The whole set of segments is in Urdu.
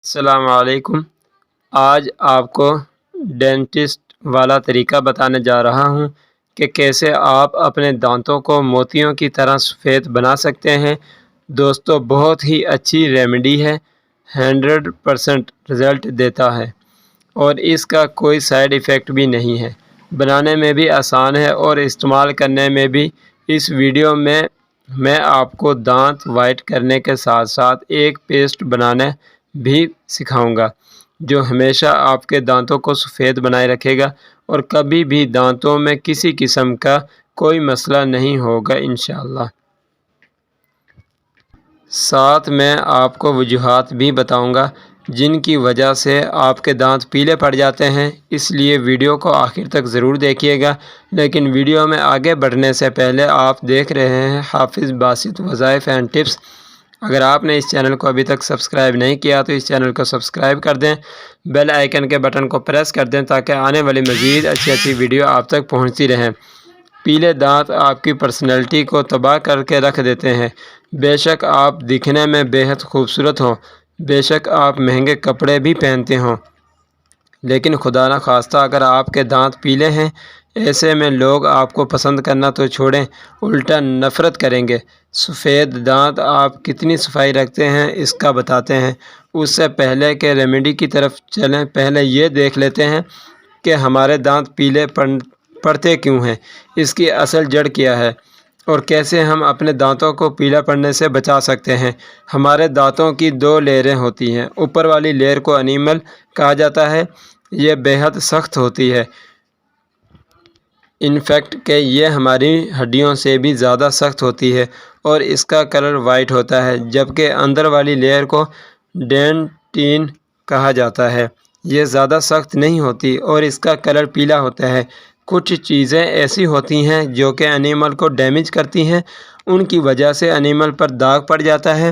السلام علیکم۔ آج آپ کو ڈینٹسٹ والا طریقہ بتانے جا رہا ہوں کہ کیسے آپ اپنے دانتوں کو موتیوں کی طرح سفید بنا سکتے ہیں۔ دوستو، بہت ہی اچھی ریمیڈی ہے، 100% رزلٹ دیتا ہے اور اس کا کوئی سائیڈ ایفیکٹ بھی نہیں ہے۔ بنانے میں بھی آسان ہے اور استعمال کرنے میں بھی۔ اس ویڈیو میں آپ کو دانت وائٹ کرنے کے ساتھ ساتھ ایک پیسٹ بنانا بھی سکھاؤں گا جو ہمیشہ آپ کے دانتوں کو سفید بنائے رکھے گا اور کبھی بھی دانتوں میں کسی قسم کا کوئی مسئلہ نہیں ہوگا انشاءاللہ۔ ساتھ میں آپ کو وجوہات بھی بتاؤں گا جن کی وجہ سے آپ کے دانت پیلے پڑ جاتے ہیں، اس لیے ویڈیو کو آخر تک ضرور دیکھیے گا۔ لیکن ویڈیو میں آگے بڑھنے سے پہلے آپ دیکھ رہے ہیں حافظ باسط وظائف اینڈ ٹپس۔ اگر آپ نے اس چینل کو ابھی تک سبسکرائب نہیں کیا تو اس چینل کو سبسکرائب کر دیں، بیل آئیکن کے بٹن کو پریس کر دیں تاکہ آنے والی مزید اچھی ویڈیو آپ تک پہنچتی رہیں۔ پیلے دانت آپ کی پرسنالٹی کو تباہ کر کے رکھ دیتے ہیں۔ بے شک آپ دکھنے میں بے حد خوبصورت ہوں، بے شک آپ مہنگے کپڑے بھی پہنتے ہوں، لیکن خدا نخواستہ اگر آپ کے دانت پیلے ہیں، ایسے میں لوگ آپ کو پسند کرنا تو چھوڑیں، الٹا نفرت کریں گے۔ سفید دانت آپ کتنی صفائی رکھتے ہیں اس کا بتاتے ہیں۔ اس سے پہلے کہ ریمیڈی کی طرف چلیں، پہلے یہ دیکھ لیتے ہیں کہ ہمارے دانت پیلے پڑتے کیوں ہیں، اس کی اصل جڑ کیا ہے اور کیسے ہم اپنے دانتوں کو پیلا پڑنے سے بچا سکتے ہیں۔ ہمارے دانتوں کی دو لیئریں ہوتی ہیں۔ اوپر والی لیئر کو انیمل کہا جاتا ہے، یہ بے حد سخت ہوتی ہے، انفیکٹ کہ یہ ہماری ہڈیوں سے بھی زیادہ سخت ہوتی ہے اور اس کا کلر وائٹ ہوتا ہے، جبکہ اندر والی لیئر کو ڈینٹین کہا جاتا ہے، یہ زیادہ سخت نہیں ہوتی اور اس کا کلر پیلا ہوتا ہے۔ کچھ چیزیں ایسی ہوتی ہیں جو کہ انیمل کو ڈیمیج کرتی ہیں، ان کی وجہ سے انیمل پر داغ پڑ جاتا ہے،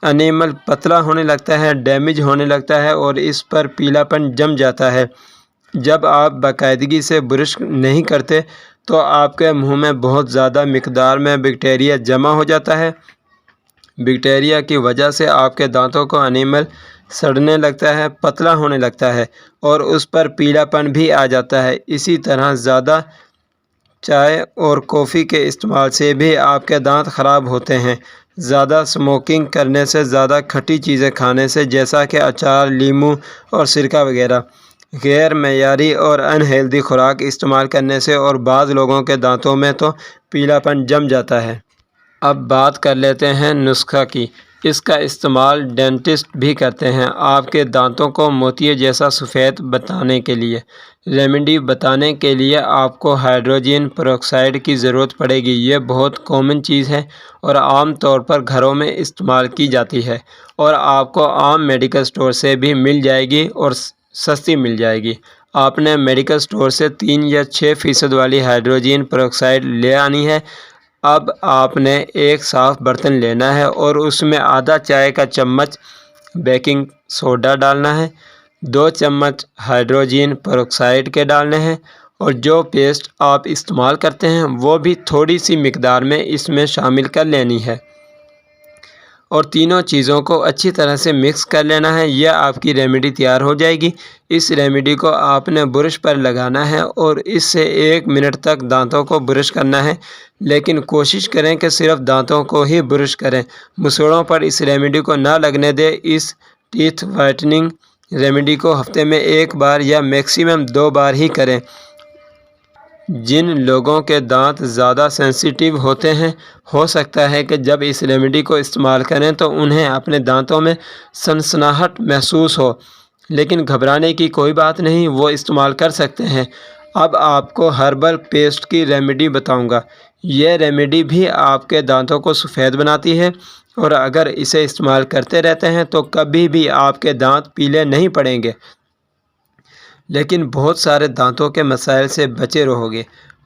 انیمل پتلا ہونے لگتا ہے، ڈیمیج ہونے لگتا ہے اور اس پر پیلا پن جم جاتا ہے۔ جب آپ باقاعدگی سے برش نہیں کرتے تو آپ کے منہ میں بہت زیادہ مقدار میں بیکٹیریا جمع ہو جاتا ہے۔ بیکٹیریا کی وجہ سے آپ کے دانتوں کو انیمل سڑنے لگتا ہے، پتلا ہونے لگتا ہے اور اس پر پیلا پن بھی آ جاتا ہے۔ اسی طرح زیادہ چائے اور کافی کے استعمال سے بھی آپ کے دانت خراب ہوتے ہیں۔ زیادہ سموکنگ کرنے سے، زیادہ کھٹی چیزیں کھانے سے جیسا کہ اچار، لیموں اور سرکہ وغیرہ، غیر معیاری اور انہیلدی خوراک استعمال کرنے سے اور بعض لوگوں کے دانتوں میں تو پیلا پن جم جاتا ہے۔ اب بات کر لیتے ہیں نسخہ کی۔ اس کا استعمال ڈینٹسٹ بھی کرتے ہیں آپ کے دانتوں کو موتیے جیسا سفید بنانے کے لیے۔ ریمیڈی بتانے کے لیے آپ کو ہائیڈروجن پر آکسائڈ کی ضرورت پڑے گی۔ یہ بہت کامن چیز ہے اور عام طور پر گھروں میں استعمال کی جاتی ہے اور آپ کو عام میڈیکل سٹور سے بھی مل جائے گی اور سستی مل جائے گی۔ آپ نے میڈیکل سٹور سے 3 یا 6% والی ہائیڈروجن پر آکسائڈ لے آنی ہے۔ اب آپ نے ایک صاف برتن لینا ہے اور اس میں آدھا چائے کا چمچ بیکنگ سوڈا ڈالنا ہے، 2 چمچ ہائیڈروجن پر آکسائڈ کے ڈالنے ہیں اور جو پیسٹ آپ استعمال کرتے ہیں وہ بھی تھوڑی سی مقدار میں اس میں شامل کر لینی ہے اور تینوں چیزوں کو اچھی طرح سے مکس کر لینا ہے۔ یہ آپ کی ریمیڈی تیار ہو جائے گی۔ اس ریمیڈی کو آپ نے برش پر لگانا ہے اور اس سے 1 منٹ تک دانتوں کو برش کرنا ہے، لیکن کوشش کریں کہ صرف دانتوں کو ہی برش کریں، مسوڑھوں پر اس ریمیڈی کو نہ لگنے دیں۔ اس ٹیتھ وائٹننگ ریمیڈی کو ہفتے میں 1 بار یا میکسیمم 2 بار ہی کریں۔ جن لوگوں کے دانت زیادہ سینسیٹیو ہوتے ہیں، ہو سکتا ہے کہ جب اس ریمیڈی کو استعمال کریں تو انہیں اپنے دانتوں میں سنسناہٹ محسوس ہو، لیکن گھبرانے کی کوئی بات نہیں، وہ استعمال کر سکتے ہیں۔ اب آپ کو ہربل پیسٹ کی ریمیڈی بتاؤں گا۔ یہ ریمیڈی بھی آپ کے دانتوں کو سفید بناتی ہے اور اگر اسے استعمال کرتے رہتے ہیں تو کبھی بھی آپ کے دانت پیلے نہیں پڑیں گے، لیکن بہت سارے دانتوں کے مسائل سے بچے رہو گے۔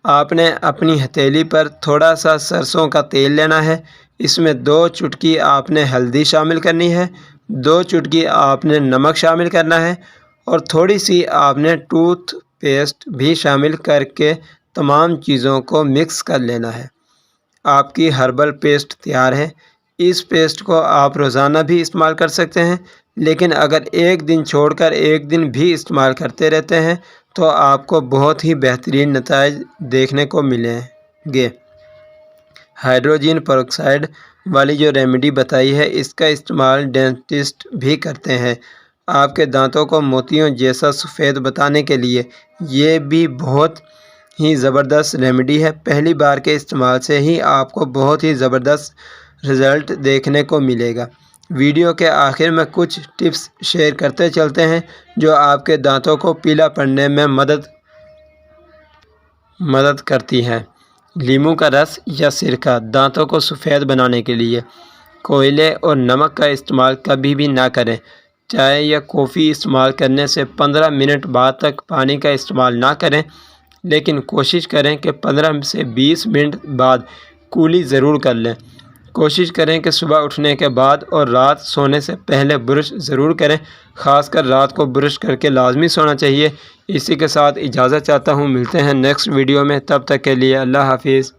آپ نے اپنی ہتھیلی پر تھوڑا سا سرسوں کا تیل لینا ہے، اس میں 2 چٹکی آپ نے ہلدی شامل کرنی ہے، 2 چٹکی آپ نے نمک شامل کرنا ہے اور تھوڑی سی آپ نے ٹوتھ پیسٹ بھی شامل کر کے تمام چیزوں کو مکس کر لینا ہے۔ آپ کی ہربل پیسٹ تیار ہے۔ اس پیسٹ کو آپ روزانہ بھی استعمال کر سکتے ہیں، لیکن اگر ایک دن چھوڑ کر ایک دن بھی استعمال کرتے رہتے ہیں تو آپ کو بہت ہی بہترین نتائج دیکھنے کو ملیں گے۔ ہائیڈروجن پروکسائڈ والی جو ریمیڈی بتائی ہے، اس کا استعمال ڈینٹسٹ بھی کرتے ہیں آپ کے دانتوں کو موتیوں جیسا سفید بنانے کے لیے۔ یہ بھی بہت ہی زبردست ریمیڈی ہے، پہلی بار کے استعمال سے ہی آپ کو بہت ہی زبردست رزلٹ دیکھنے کو ملے گا۔ ویڈیو کے آخر میں کچھ ٹپس شیئر کرتے چلتے ہیں جو آپ کے دانتوں کو پیلا پڑنے میں مدد کرتی ہیں۔ لیموں کا رس یا سرکہ دانتوں کو سفید بنانے کے لیے۔ کوئلے اور نمک کا استعمال کبھی بھی نہ کریں۔ چائے یا کافی استعمال کرنے سے 15 منٹ بعد تک پانی کا استعمال نہ کریں، لیکن کوشش کریں کہ 15 سے 20 منٹ بعد کولی ضرور کر لیں۔ کوشش کریں کہ صبح اٹھنے کے بعد اور رات سونے سے پہلے برش ضرور کریں، خاص کر رات کو برش کر کے لازمی سونا چاہیے۔ اسی کے ساتھ اجازت چاہتا ہوں، ملتے ہیں نیکسٹ ویڈیو میں، تب تک کے لیے اللہ حافظ۔